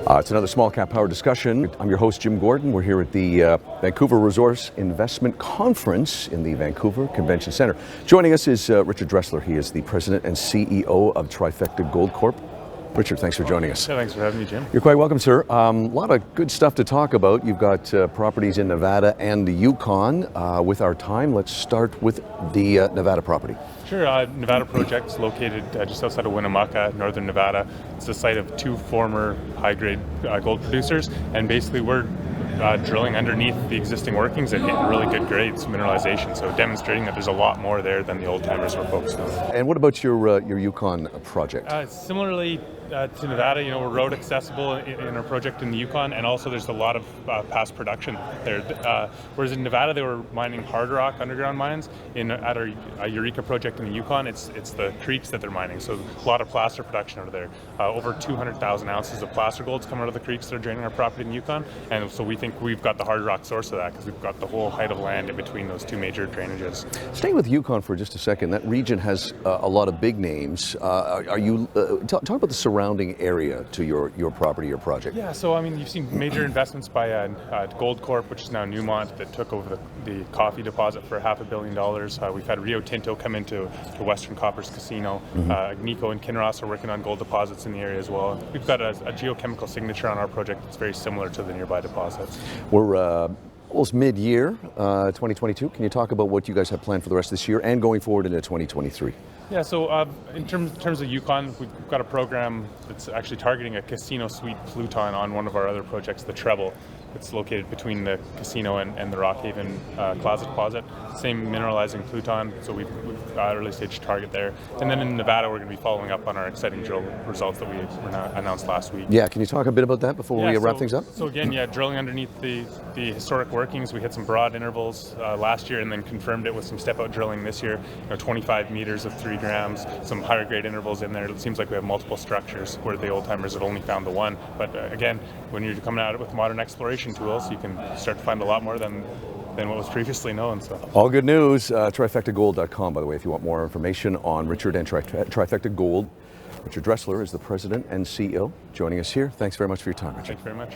It's another Small Cap Power discussion. I'm your host, Jim Gordon. We're here at the Vancouver Resource Investment Conference in the Vancouver Convention Center. Joining us is Richard Drechsler. He is the president and CEO of Trifecta Gold Corp. Richard, thanks for joining us. Yeah, thanks for having me, Jim. You're quite welcome, sir. A lot of good stuff to talk about. You've got properties in Nevada and the Yukon. With our time, let's start with the Nevada property. Sure. Nevada project's located just outside of Winnemucca, northern Nevada. It's the site of two former high-grade gold producers, and basically we're drilling underneath the existing workings and hitting really good grades, mineralization, so demonstrating that there's a lot more there than the old-timers were focused on. And what about your Yukon project? Similarly to Nevada, we're road accessible in our project in the Yukon, and also there's a lot of past production there. Whereas in Nevada, they were mining hard rock underground mines. At our Eureka project in the Yukon, it's the creeks that they're mining, so a lot of placer production out of there. Over 200,000 ounces of placer golds come out of the creeks that are draining our property in the Yukon, and so we think we've got the hard rock source of that because we've got the whole height of land in between those two major drainages. Staying with Yukon for just a second, that region has a lot of big names. Are you talk about the surrounding area to your property, your project? Yeah, so you've seen major investments by Gold Corp, which is now Newmont, that took over the coffee deposit for $500 million. We've had Rio Tinto come into the Western Copper's casino. Agnico and Kinross are working on gold deposits in the area as well. We've got a geochemical signature on our project that's very similar to the nearby deposits. We're almost mid-year, 2022. Can you talk about what you guys have planned for the rest of this year and going forward into 2023? Yeah, so in terms of Yukon, we've got a program that's actually targeting a casino suite pluton on one of our other projects, the Treble. It's located between the casino and the Rockhaven Closet deposit. Same mineralizing pluton, so we've got an early stage target there. And then in Nevada, we're going to be following up on our exciting drill results that we announced last week. Yeah, can you talk a bit about that before we wrap things up? So again, drilling underneath the historic workings. We hit some broad intervals last year and then confirmed it with some step-out drilling this year. 25 meters of 3 grams, some higher grade intervals in there. It seems like we have multiple structures where the old-timers have only found the one. But again, when you're coming at it with modern exploration tools, you can start to find a lot more than what was previously known. So all good news. Trifectagold.com, by the way, if you want more information on Richard and Trifecta Gold. Richard Drechsler is the president and CEO, joining us here. Thanks very much for your time, Richard. Thanks very much.